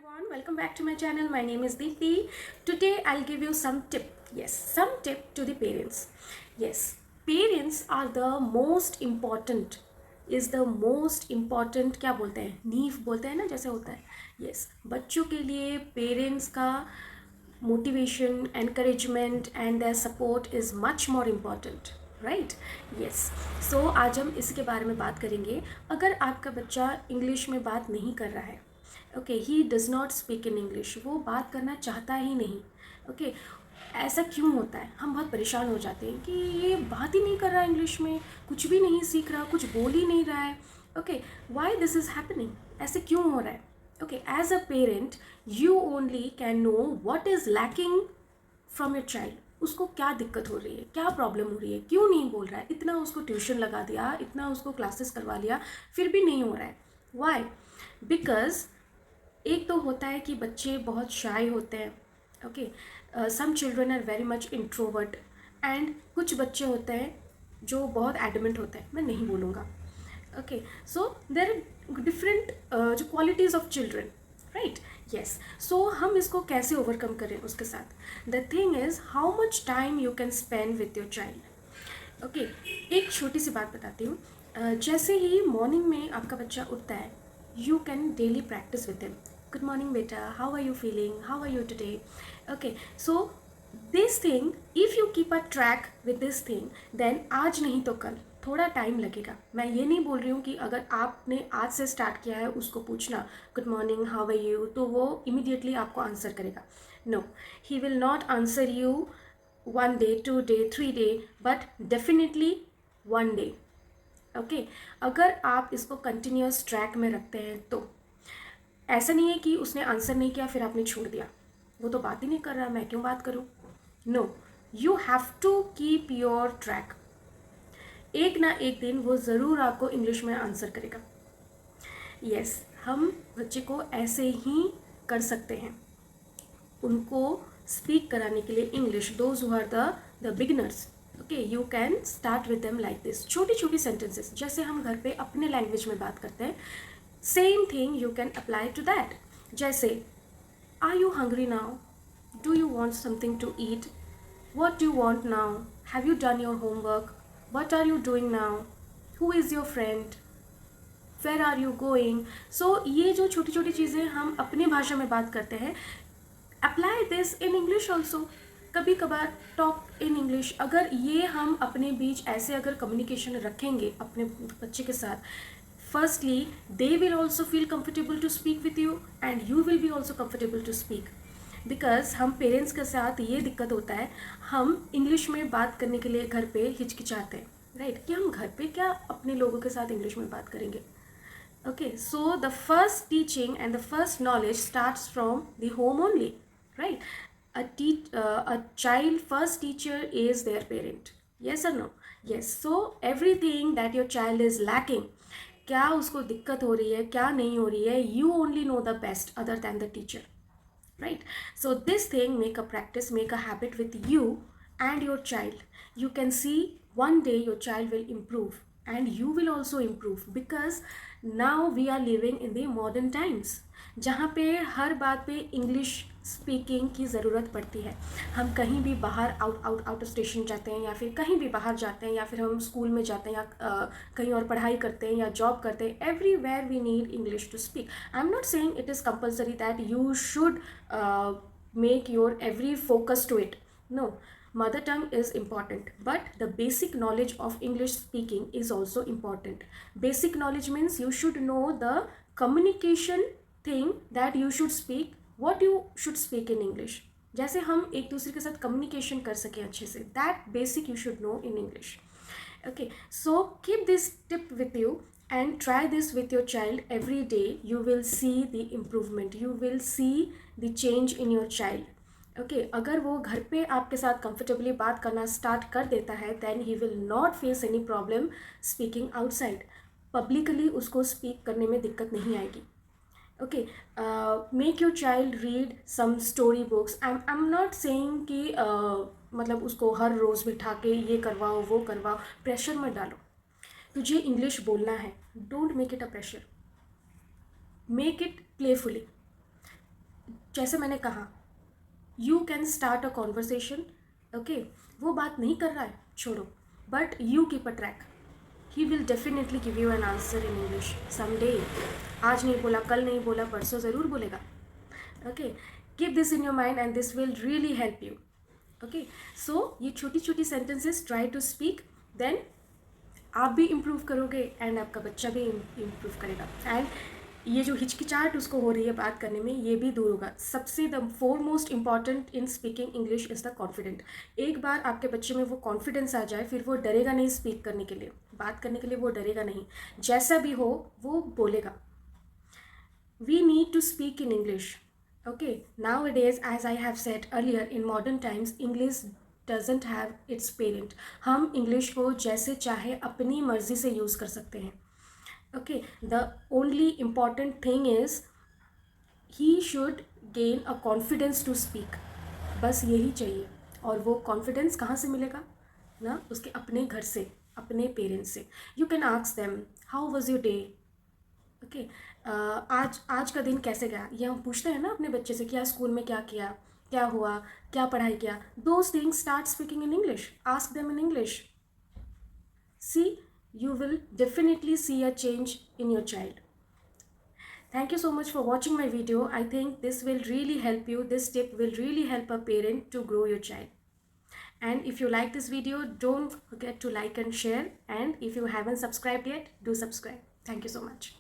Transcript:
everyone, welcome back to my channel. My name is Deepthi. Today I'll give you some tip. Yes, some tip to the parents. Yes, parents are the most important, is the most important, क्या बोलते हैं, नींव बोलते हैं ना, जैसे होता है. Yes, बच्चों के लिए पेरेंट्स का motivation, encouragement and their support is much more important. Right. Yes. So आज हम इसके बारे में बात करेंगे. अगर आपका बच्चा इंग्लिश में बात नहीं कर रहा है, okay, he does not speak in English, वो बात करना चाहता ही नहीं, ओके, ऐसा क्यों होता है? हम बहुत परेशान हो जाते हैं कि ये बात ही नहीं कर रहा इंग्लिश में, कुछ भी नहीं सीख रहा, कुछ बोल ही नहीं रहा है. Okay, why this is happening? ऐसे क्यों हो रहा है? Okay, as a parent you only can know what is lacking from your child. उसको क्या दिक्कत हो रही है, क्या प्रॉब्लम हो रही है, क्यों नहीं बोल रहा है. इतना उसको ट्यूशन लगा दिया, इतना उसको क्लासेस करवा लिया, फिर भी नहीं हो रहा है. वाई? बिकॉज एक तो होता है कि बच्चे बहुत शाय होते हैं. Okay, some children are very much introvert and कुछ बच्चे होते हैं जो बहुत एडमेंट होते हैं, मैं नहीं बोलूँगा. Okay, so there are different जो qualities of children, right. Yes. So हम इसको कैसे ओवरकम करें उसके साथ? The thing is how much time you can spend with your child. Okay, एक छोटी सी बात बताती हूँ. जैसे ही मॉर्निंग में आपका बच्चा उठता है, you can daily practice with him. Good morning beta, how are you feeling, how are you today? Okay, so this thing, if you keep a track with this thing, then आज नहीं तो कल थोड़ा टाइम लगेगा. मैं ये नहीं बोल रही हूँ कि अगर आपने आज से स्टार्ट किया है उसको पूछना good morning, how are you, तो वो इमीडिएटली आपको आंसर करेगा. No, he will not answer you 1 day 2 day 3 day, but definitely 1 day. Okay, अगर आप इसको कंटिन्यूस ट्रैक में रखते हैं तो ऐसा नहीं है कि उसने आंसर नहीं किया फिर आपने छोड़ दिया, वो तो बात ही नहीं कर रहा, मैं क्यों बात करूं. No, you have to keep your track. एक ना एक दिन वो ज़रूर आपको इंग्लिश में आंसर करेगा. यस, हम बच्चे को ऐसे ही कर सकते हैं, उनको स्पीक कराने के लिए English. Those who are the beginners, okay, you can start with them like this. छोटी छोटी सेंटेंसेस जैसे हम घर पे अपने लैंग्वेज में बात करते हैं, same thing you can apply to that. जैसे are you hungry now, do you want something to eat, what do you want now, have you done your homework, what are you doing now, who is your friend, where are you going. So ये जो छोटी छोटी चीज़ें हम अपनी भाषा में बात करते हैं, apply this in English also. कभी कभार टॉक इन इंग्लिश. अगर ये हम अपने बीच ऐसे अगर कम्युनिकेशन रखेंगे अपने बच्चे के साथ, firstly they will also feel comfortable to speak with you and you will be also comfortable to speak. Because हम पेरेंट्स के साथ ये दिक्कत होता है, हम इंग्लिश में बात करने के लिए घर पे हिचकिचाते हैं, राइट, कि हम घर पे क्या अपने लोगों के साथ इंग्लिश में बात करेंगे. Okay, so the first teaching and the first knowledge starts from the home only, right. A child first teacher is their parent. Yes or no? Yes. So everything that your child is lacking, क्या उसको दिक्कत हो रही है, क्या नहीं हो रही है, you only know the best other than the teacher, right? So this thing, make a practice, make a habit with you and your child. You can see one day your child will improve and you will also improve, because now we are living in the modern times जहाँ पे हर बात पे English speaking की ज़रूरत पड़ती है. हम कहीं भी बाहर आउट ऑफ स्टेशन जाते हैं, या फिर कहीं भी बाहर जाते हैं, या फिर हम स्कूल में जाते हैं, या कहीं और पढ़ाई करते हैं या जॉब करते हैं, everywhere we need English to speak. I am not saying it is compulsory that you should make your every focus to it. No, mother tongue is important, but the basic knowledge of English speaking is also important. Basic knowledge means you should know the communication thing that you should speak, what you should speak in English. जैसे हम एक दूसरे के साथ communication कर सकें अच्छे से, that basic you should know in English. Okay, so keep this tip with you and try this with your child every day. You will see the improvement, you will see the change in your child. Okay, अगर वो घर पे आपके साथ comfortably बात करना start कर देता है, then he will not face any problem speaking outside. Publicly उसको स्पीक करने में दिक्कत नहीं आएगी. Okay, make your child read some story books. I'm not saying कि मतलब उसको हर रोज़ बिठा के ये करवाओ वो करवाओ, प्रेशर मत डालो. तुझे इंग्लिश बोलना है, don't make it a pressure, make it playfully. जैसे मैंने कहा, you can start a conversation, okay, वो बात नहीं कर रहा है, छोड़ो, but you keep a track, he will definitely give you an answer in English someday. आज नहीं बोला, कल नहीं बोला, परसों ज़रूर बोलेगा. Okay, keep this in your mind and this will really help you. Okay, so ये छोटी छोटी sentences try to speak, then आप भी इम्प्रूव करोगे एंड आपका बच्चा भी इम्प्रूव करेगा. एंड ये जो हिचकिचाहट उसको हो रही है बात करने में, ये भी दूर होगा. सबसे the foremost important in speaking English is the confident. एक बार आपके बच्चे में वो कॉन्फिडेंस आ जाए, फिर वो डरेगा नहीं स्पीक करने के लिए, बात करने के लिए वो डरेगा नहीं. जैसा भी हो वो बोलेगा. We need to speak in English. Okay, nowadays, as I have said earlier, in modern times, English doesn't have its parent. हम English को जैसे चाहे अपनी मर्जी से यूज़ कर सकते हैं. Okay, the only important thing is he should gain a confidence to speak. बस यही चाहिए. और वो कॉन्फिडेंस कहाँ से मिलेगा ना? उसके अपने घर से, अपने पेरेंट्स से. You can ask them, how was your day? Okay, आज आज का दिन कैसे गया, ये हम पूछते हैं ना अपने बच्चे से, क्या स्कूल में क्या किया, क्या हुआ, क्या पढ़ाई किया. Those things start speaking in English, ask them in English. See, you will definitely see a change in your child. Thank you so much for watching my video. I think this will really help you. This tip will really help a parent to grow your child. And if you like this video, don't forget to like and share. And if you haven't subscribed yet, do subscribe. Thank you so much.